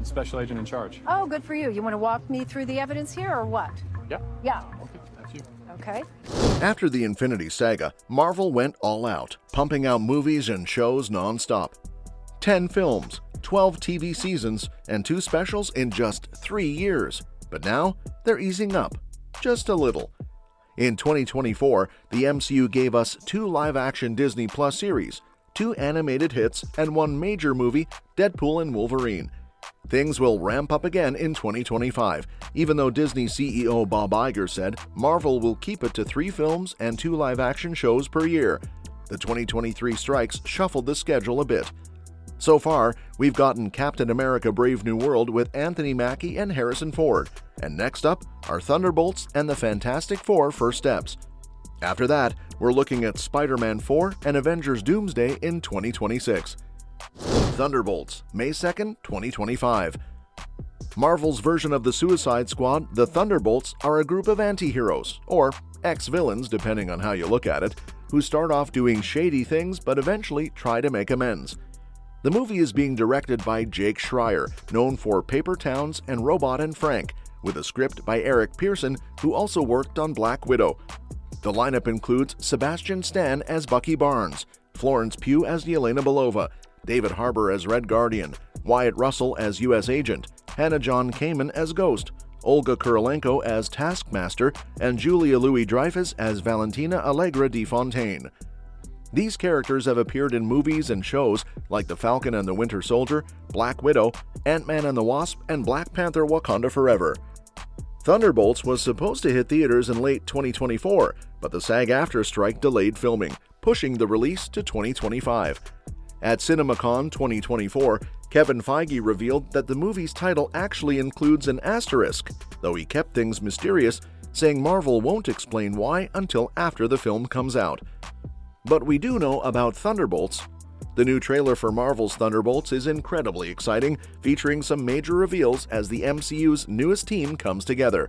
special agent in charge. Oh, good for you. You want to walk me through the evidence here, or what? Yeah. Yeah. Okay, that's you. Okay. After the Infinity Saga, Marvel went all out, pumping out movies and shows non-stop. 10 films, 12 TV seasons, and 2 specials in just 3 years. But now, they're easing up. Just a little. In 2024, the MCU gave us 2 live-action Disney Plus series, 2 animated hits, and 1 major movie, Deadpool and Wolverine. Things will ramp up again in 2025, even though Disney CEO Bob Iger said Marvel will keep it to 3 films and 2 live-action shows per year. The 2023 strikes shuffled the schedule a bit. So far, we've gotten Captain America Brave New World with Anthony Mackie and Harrison Ford, and next up are Thunderbolts and the Fantastic Four First Steps. After that, we're looking at Spider-Man 4 and Avengers Doomsday in 2026. Thunderbolts, May 2nd, 2025. Marvel's version of the Suicide Squad, the Thunderbolts, are a group of anti-heroes, or ex-villains depending on how you look at it, who start off doing shady things but eventually try to make amends. The movie is being directed by Jake Schreier, known for Paper Towns and Robot and Frank, with a script by Eric Pearson, who also worked on Black Widow. The lineup includes Sebastian Stan as Bucky Barnes, Florence Pugh as Yelena Belova, David Harbour as Red Guardian, Wyatt Russell as U.S. Agent, Hannah John Kamen as Ghost, Olga Kurylenko as Taskmaster, and Julia Louis-Dreyfus as Valentina Allegra de Fontaine. These characters have appeared in movies and shows like The Falcon and the Winter Soldier, Black Widow, Ant-Man and the Wasp, and Black Panther: Wakanda Forever. Thunderbolts was supposed to hit theaters in late 2024, but the SAG-AFTRA strike delayed filming, pushing the release to 2025. At CinemaCon 2024, Kevin Feige revealed that the movie's title actually includes an asterisk, though he kept things mysterious, saying Marvel won't explain why until after the film comes out. But we do know about Thunderbolts. The new trailer for Marvel's Thunderbolts is incredibly exciting, featuring some major reveals as the MCU's newest team comes together.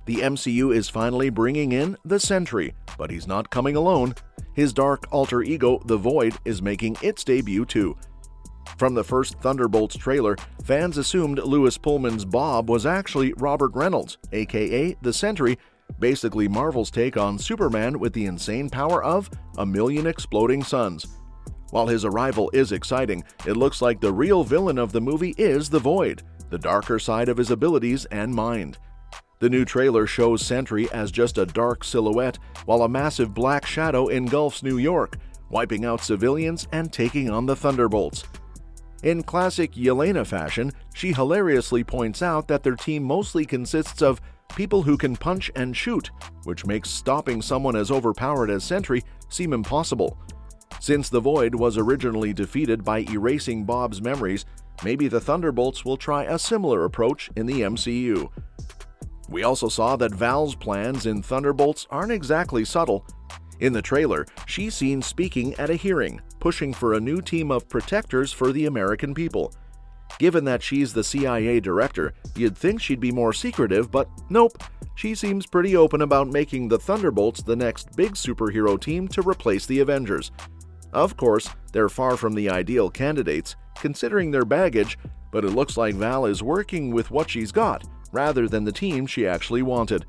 The MCU is finally bringing in the Sentry, but he's not coming alone. His dark alter ego, the Void, is making its debut too. From the first Thunderbolts trailer, fans assumed Lewis Pullman's Bob was actually Robert Reynolds, aka the Sentry, basically Marvel's take on Superman with the insane power of 1,000,000 exploding suns. While his arrival is exciting, it looks like the real villain of the movie is the Void, the darker side of his abilities and mind. The new trailer shows Sentry as just a dark silhouette, while a massive black shadow engulfs New York, wiping out civilians and taking on the Thunderbolts. In classic Yelena fashion, she hilariously points out that their team mostly consists of people who can punch and shoot, which makes stopping someone as overpowered as Sentry seem impossible. Since the Void was originally defeated by erasing Bob's memories, maybe the Thunderbolts will try a similar approach in the MCU. We also saw that Val's plans in Thunderbolts aren't exactly subtle. In the trailer, she's seen speaking at a hearing, pushing for a new team of protectors for the American people. Given that she's the CIA director, you'd think she'd be more secretive, but nope. She seems pretty open about making the Thunderbolts the next big superhero team to replace the Avengers. Of course, they're far from the ideal candidates, considering their baggage, but it looks like Val is working with what she's got, rather than the team she actually wanted.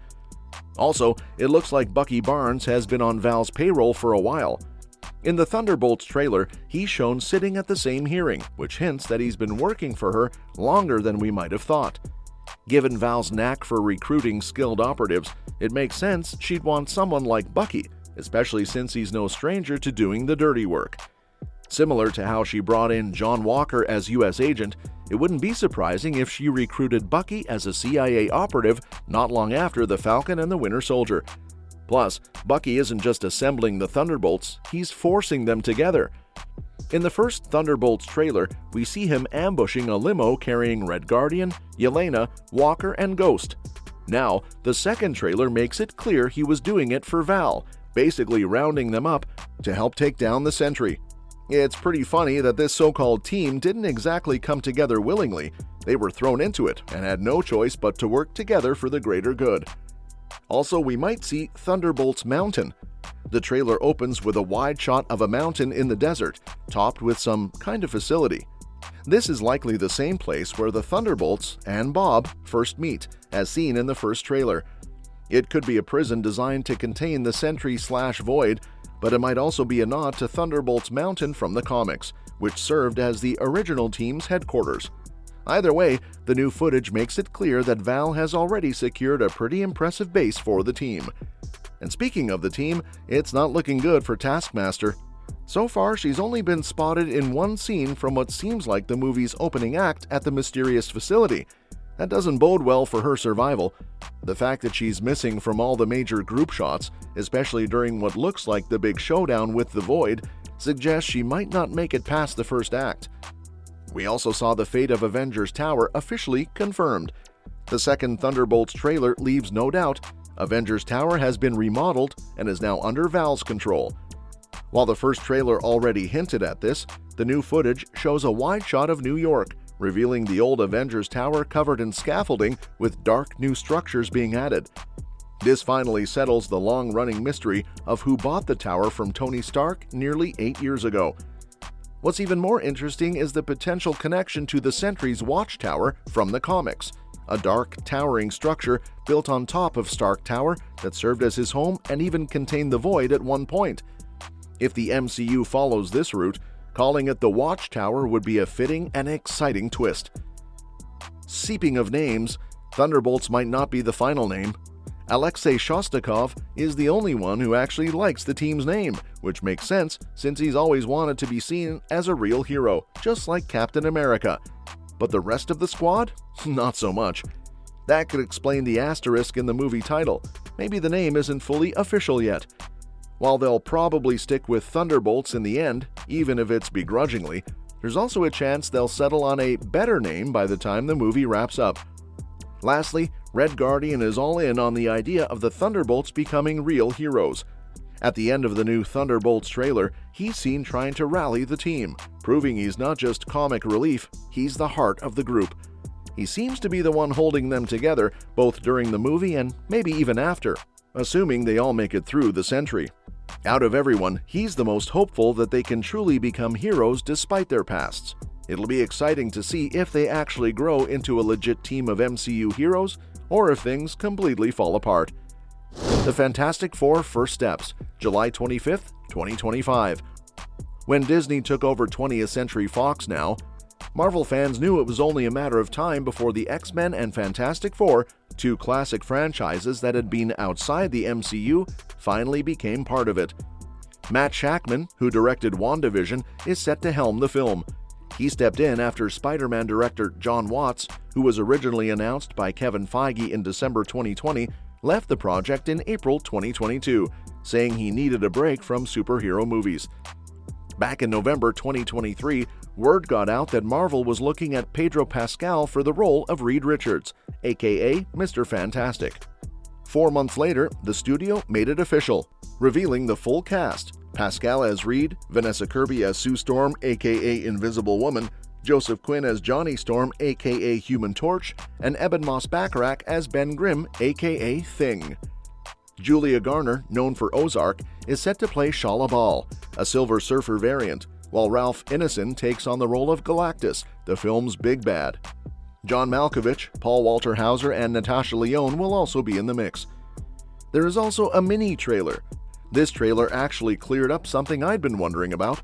Also, it looks like Bucky Barnes has been on Val's payroll for a while. In the Thunderbolts trailer, he's shown sitting at the same hearing, which hints that he's been working for her longer than we might have thought. Given Val's knack for recruiting skilled operatives, it makes sense she'd want someone like Bucky, especially since he's no stranger to doing the dirty work. Similar to how she brought in John Walker as U.S. Agent, it wouldn't be surprising if she recruited Bucky as a CIA operative not long after The Falcon and the Winter Soldier. Plus, Bucky isn't just assembling the Thunderbolts, he's forcing them together. In the first Thunderbolts trailer, we see him ambushing a limo carrying Red Guardian, Yelena, Walker, and Ghost. Now, the second trailer makes it clear he was doing it for Val, basically rounding them up to help take down the Sentry. It's pretty funny that this so-called team didn't exactly come together willingly. They were thrown into it and had no choice but to work together for the greater good. Also, we might see Thunderbolts Mountain. The trailer opens with a wide shot of a mountain in the desert, topped with some kind of facility. This is likely the same place where the Thunderbolts and Bob first meet, as seen in the first trailer. It could be a prison designed to contain the Sentry/Void, but it might also be a nod to Thunderbolts Mountain from the comics, which served as the original team's headquarters. Either way, the new footage makes it clear that Val has already secured a pretty impressive base for the team. And speaking of the team, it's not looking good for Taskmaster. So far, she's only been spotted in one scene from what seems like the movie's opening act at the mysterious facility. That doesn't bode well for her survival. The fact that she's missing from all the major group shots, especially during what looks like the big showdown with the Void, suggests she might not make it past the first act. We also saw the fate of Avengers Tower officially confirmed. The second Thunderbolts trailer leaves no doubt. Avengers Tower has been remodeled and is now under Val's control. While the first trailer already hinted at this, the new footage shows a wide shot of New York, revealing the old Avengers Tower covered in scaffolding with dark new structures being added. This finally settles the long-running mystery of who bought the tower from Tony Stark nearly 8 years ago. What's even more interesting is the potential connection to the Sentry's watchtower from the comics, a dark, towering structure built on top of Stark Tower that served as his home and even contained the Void at one point. If the MCU follows this route, calling it the Watchtower would be a fitting and exciting twist. Speaking of names, Thunderbolts might not be the final name. Alexei Shostakov is the only one who actually likes the team's name, which makes sense since he's always wanted to be seen as a real hero, just like Captain America. But the rest of the squad? Not so much. That could explain the asterisk in the movie title. Maybe the name isn't fully official yet. While they'll probably stick with Thunderbolts in the end, even if it's begrudgingly, there's also a chance they'll settle on a better name by the time the movie wraps up. Lastly, Red Guardian is all in on the idea of the Thunderbolts becoming real heroes. At the end of the new Thunderbolts trailer, he's seen trying to rally the team, proving he's not just comic relief, he's the heart of the group. He seems to be the one holding them together, both during the movie and maybe even after, assuming they all make it through the Sentry. Out of everyone, he's the most hopeful that they can truly become heroes despite their pasts. It'll be exciting to see if they actually grow into a legit team of MCU heroes, or if things completely fall apart. The Fantastic Four First Steps, July 25th, 2025. When Disney took over 20th Century Fox now, Marvel fans knew it was only a matter of time before the X-Men and Fantastic Four, two classic franchises that had been outside the MCU, finally became part of it. Matt Shakman, who directed WandaVision, is set to helm the film. He stepped in after Spider-Man director John Watts, who was originally announced by Kevin Feige in December 2020, left the project in April 2022, saying he needed a break from superhero movies. Back in November 2023, word got out that Marvel was looking at Pedro Pascal for the role of Reed Richards, aka Mr. Fantastic. 4 months later, the studio made it official, revealing the full cast: Pascal as Reed, Vanessa Kirby as Sue Storm aka Invisible Woman, Joseph Quinn as Johnny Storm aka Human Torch, and Eben Moss-Bachrach as Ben Grimm aka Thing. Julia Garner, known for Ozark, is set to play Shala Bal, a Silver Surfer variant, while Ralph Ineson takes on the role of Galactus, the film's big bad. John Malkovich, Paul Walter Hauser, and Natasha Lyonne will also be in the mix. There is also a mini-trailer. This trailer actually cleared up something I'd been wondering about.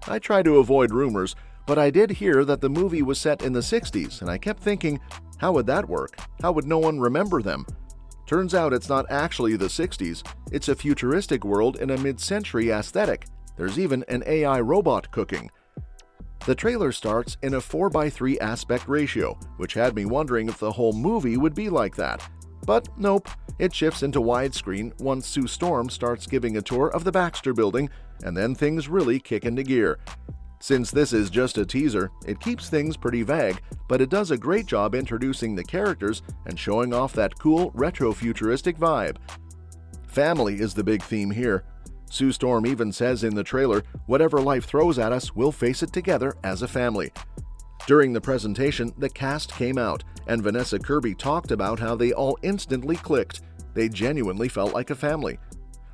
I try to avoid rumors, but I did hear that the movie was set in the 60s, and I kept thinking, how would that work? How would no one remember them? Turns out it's not actually the 60s, it's a futuristic world in a mid-century aesthetic. There's even an AI robot cooking. The trailer starts in a 4:3 aspect ratio, which had me wondering if the whole movie would be like that. But nope, it shifts into widescreen once Sue Storm starts giving a tour of the Baxter Building, and then things really kick into gear. Since this is just a teaser, it keeps things pretty vague, but it does a great job introducing the characters and showing off that cool retro-futuristic vibe. Family is the big theme here. Sue Storm even says in the trailer, whatever life throws at us, we'll face it together as a family. During the presentation, the cast came out, and Vanessa Kirby talked about how they all instantly clicked. They genuinely felt like a family.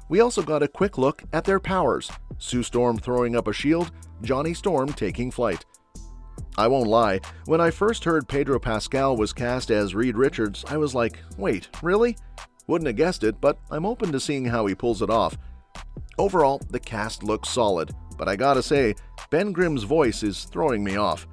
We also got a quick look at their powers: Sue Storm throwing up a shield, Johnny Storm taking flight. I won't lie, when I first heard Pedro Pascal was cast as Reed Richards, I was like, wait, really? Wouldn't have guessed it, but I'm open to seeing how he pulls it off. Overall, the cast looks solid, but I gotta say, Ben Grimm's voice is throwing me off.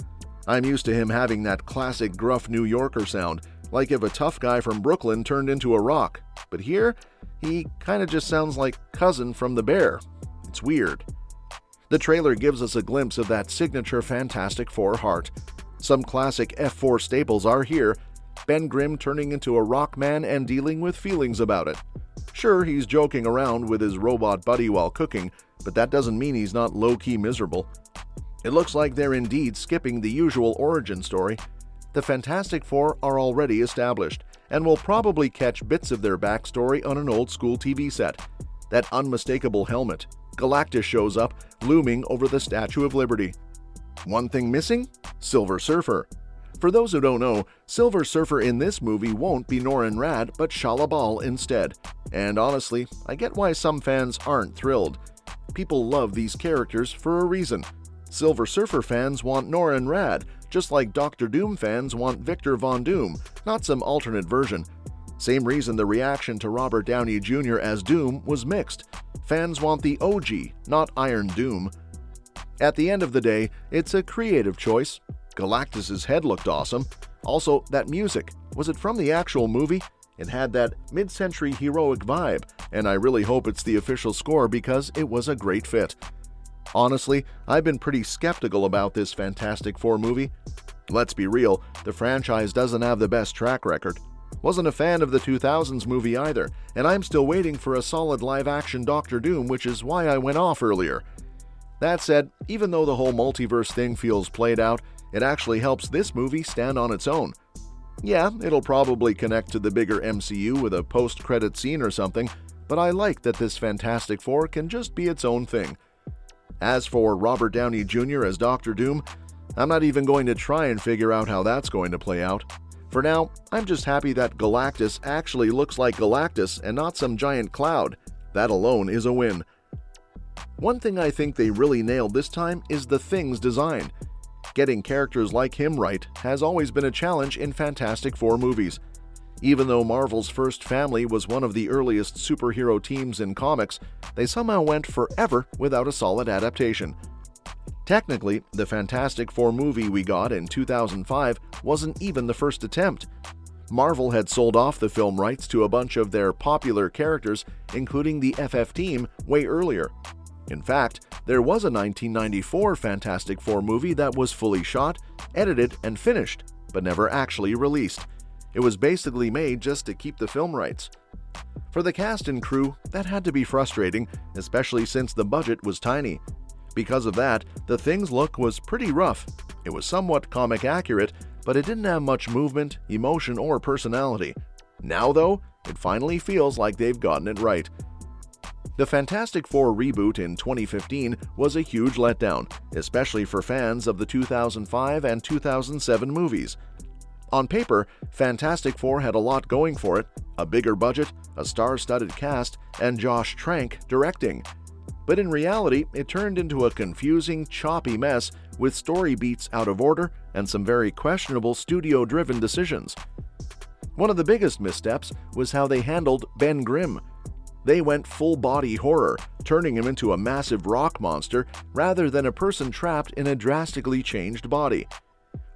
I'm used to him having that classic gruff New Yorker sound, like if a tough guy from Brooklyn turned into a rock. But here, he kinda just sounds like Cousin from The Bear. It's weird. The trailer gives us a glimpse of that signature Fantastic Four heart. Some classic F4 staples are here, Ben Grimm turning into a rock man and dealing with feelings about it. Sure, he's joking around with his robot buddy while cooking, but that doesn't mean he's not low-key miserable. It looks like they're indeed skipping the usual origin story. The Fantastic Four are already established, and will probably catch bits of their backstory on an old-school TV set. That unmistakable helmet. Galactus shows up, looming over the Statue of Liberty. One thing missing? Silver Surfer. For those who don't know, Silver Surfer in this movie won't be Norrin Radd, but Shala Bal instead. And honestly, I get why some fans aren't thrilled. People love these characters for a reason. Silver Surfer fans want Norrin Radd, just like Doctor Doom fans want Victor Von Doom, not some alternate version. Same reason the reaction to Robert Downey Jr. as Doom was mixed. Fans want the OG, not Iron Doom. At the end of the day, it's a creative choice. Galactus' head looked awesome. Also, that music. Was it from the actual movie? It had that mid-century heroic vibe, and I really hope it's the official score because it was a great fit. Honestly, I've been pretty skeptical about this Fantastic Four movie. Let's be real, the franchise doesn't have the best track record. Wasn't a fan of the 2000s movie either, and I'm still waiting for a solid live-action Doctor Doom, which is why I went off earlier. That said, even though the whole multiverse thing feels played out, it actually helps this movie stand on its own. Yeah, it'll probably connect to the bigger MCU with a post-credit scene or something, but I like that this Fantastic Four can just be its own thing. As for Robert Downey Jr. as Doctor Doom, I'm not even going to try and figure out how that's going to play out. For now, I'm just happy that Galactus actually looks like Galactus and not some giant cloud. That alone is a win. One thing I think they really nailed this time is the Thing's design. Getting characters like him right has always been a challenge in Fantastic Four movies. Even though Marvel's first family was one of the earliest superhero teams in comics, they somehow went forever without a solid adaptation. Technically, the Fantastic Four movie we got in 2005 wasn't even the first attempt. Marvel had sold off the film rights to a bunch of their popular characters, including the FF team, way earlier. In fact, there was a 1994 Fantastic Four movie that was fully shot, edited, and finished, but never actually released. It was basically made just to keep the film rights. For the cast and crew, that had to be frustrating, especially since the budget was tiny. Because of that, the Thing's look was pretty rough. It was somewhat comic accurate, but it didn't have much movement, emotion, or personality. Now though, it finally feels like they've gotten it right. The Fantastic Four reboot in 2015 was a huge letdown, especially for fans of the 2005 and 2007 movies. On paper, Fantastic Four had a lot going for it, a bigger budget, a star-studded cast, and Josh Trank directing. But in reality, it turned into a confusing, choppy mess with story beats out of order and some very questionable studio-driven decisions. One of the biggest missteps was how they handled Ben Grimm. They went full-body horror, turning him into a massive rock monster rather than a person trapped in a drastically changed body.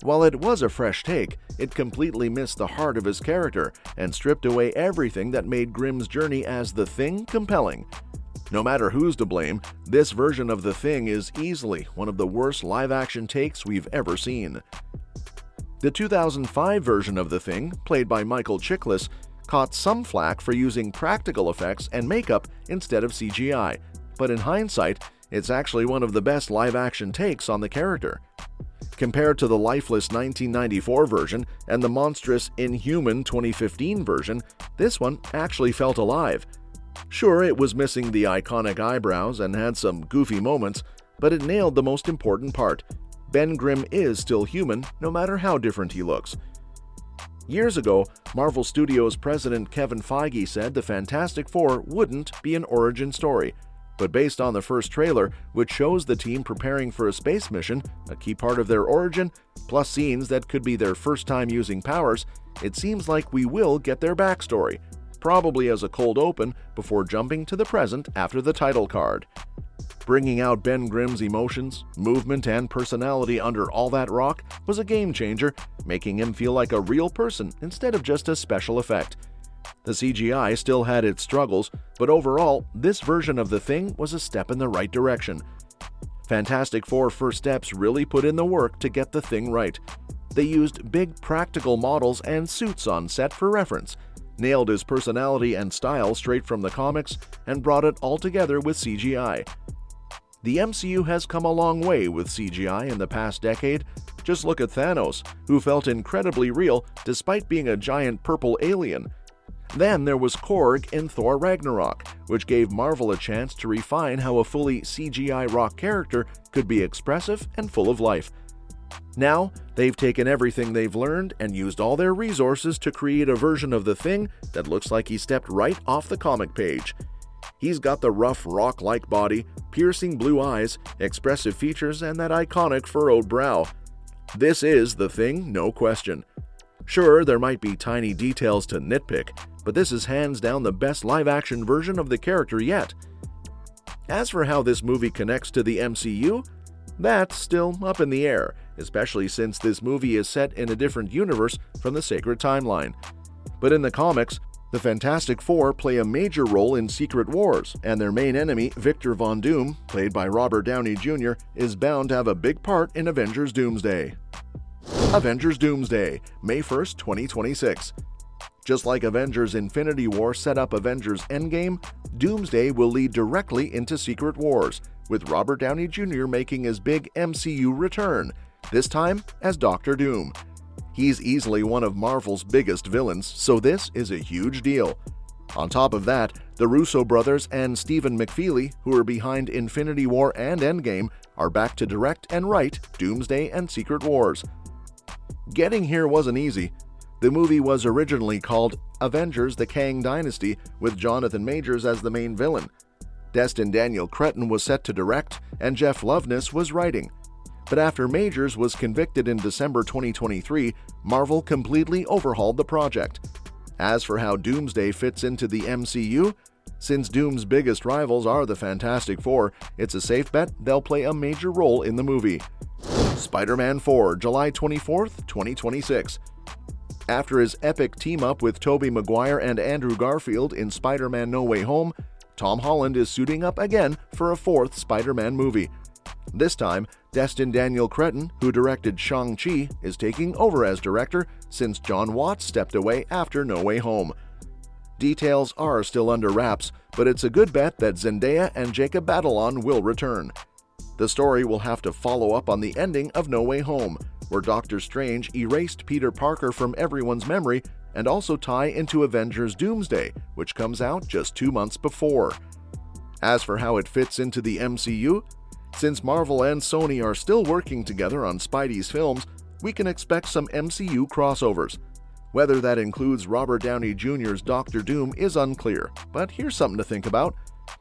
While it was a fresh take, it completely missed the heart of his character and stripped away everything that made Grimm's journey as the Thing compelling. No matter who's to blame, this version of the Thing is easily one of the worst live-action takes we've ever seen. The 2005 version of the Thing, played by Michael Chiklis, caught some flack for using practical effects and makeup instead of CGI, but in hindsight, it's actually one of the best live-action takes on the character. Compared to the lifeless 1994 version and the monstrous Inhuman 2015 version, this one actually felt alive. Sure, it was missing the iconic eyebrows and had some goofy moments, but it nailed the most important part. Ben Grimm is still human, no matter how different he looks. Years ago, Marvel Studios president Kevin Feige said the Fantastic Four wouldn't be an origin story. but based on the first trailer, which shows the team preparing for a space mission, a key part of their origin, plus scenes that could be their first time using powers, it seems like we will get their backstory, probably as a cold open before jumping to the present after the title card. Bringing out Ben Grimm's emotions, movement, and personality under all that rock was a game changer, making him feel like a real person instead of just a special effect. The CGI still had its struggles, but overall, this version of the Thing was a step in the right direction. Fantastic Four First Steps really put in the work to get the Thing right. They used big practical models and suits on set for reference, nailed his personality and style straight from the comics, and brought it all together with CGI. The MCU has come a long way with CGI in the past decade. Just look at Thanos, who felt incredibly real despite being a giant purple alien. Then there was Korg in Thor Ragnarok, which gave Marvel a chance to refine how a fully CGI rock character could be expressive and full of life. Now, they've taken everything they've learned and used all their resources to create a version of the Thing that looks like he stepped right off the comic page. He's got the rough, rock-like body, piercing blue eyes, expressive features, and that iconic furrowed brow. This is the Thing, no question. Sure, there might be tiny details to nitpick, but this is hands down the best live-action version of the character yet. As for how this movie connects to the MCU, that's still up in the air, especially since this movie is set in a different universe from the Sacred Timeline. But in the comics, the Fantastic Four play a major role in Secret Wars, and their main enemy, Victor Von Doom, played by Robert Downey Jr., is bound to have a big part in Avengers Doomsday. Avengers Doomsday, May 1st, 2026. Just like Avengers Infinity War set up Avengers Endgame, Doomsday will lead directly into Secret Wars, with Robert Downey Jr. making his big MCU return, this time as Doctor Doom. He's easily one of Marvel's biggest villains, so this is a huge deal. On top of that, the Russo brothers and Stephen McFeely, who are behind Infinity War and Endgame, are back to direct and write Doomsday and Secret Wars. Getting here wasn't easy. The movie was originally called Avengers: The Kang Dynasty, with Jonathan Majors as the main villain. Destin Daniel Cretton was set to direct, and Jeff Loveness was writing. But after Majors was convicted in December 2023, Marvel completely overhauled the project. As for how Doomsday fits into the MCU, since Doom's biggest rivals are the Fantastic Four, it's a safe bet they'll play a major role in the movie. Spider-Man 4, July 24th, 2026. After his epic team-up with Tobey Maguire and Andrew Garfield in Spider-Man No Way Home, Tom Holland is suiting up again for a fourth Spider-Man movie. This time, Destin Daniel Cretton, who directed Shang-Chi, is taking over as director since John Watts stepped away after No Way Home. Details are still under wraps, but it's a good bet that Zendaya and Jacob Batalon will return. The story will have to follow up on the ending of No Way Home, where Doctor Strange erased Peter Parker from everyone's memory, and also tie into Avengers Doomsday, which comes out just 2 months before. As for how it fits into the MCU, since Marvel and Sony are still working together on Spidey's films, we can expect some MCU crossovers. Whether that includes Robert Downey Jr.'s Doctor Doom is unclear, but here's something to think about.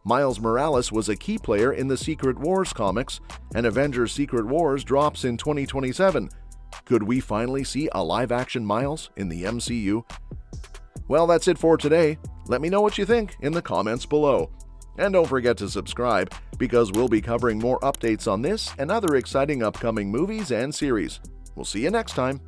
Miles Morales was a key player in the Secret Wars comics, and Avengers Secret Wars drops in 2027. Could we finally see a live-action Miles in the MCU? Well, that's it for today. Let me know what you think in the comments below. And don't forget to subscribe, because we'll be covering more updates on this and other exciting upcoming movies and series. We'll see you next time.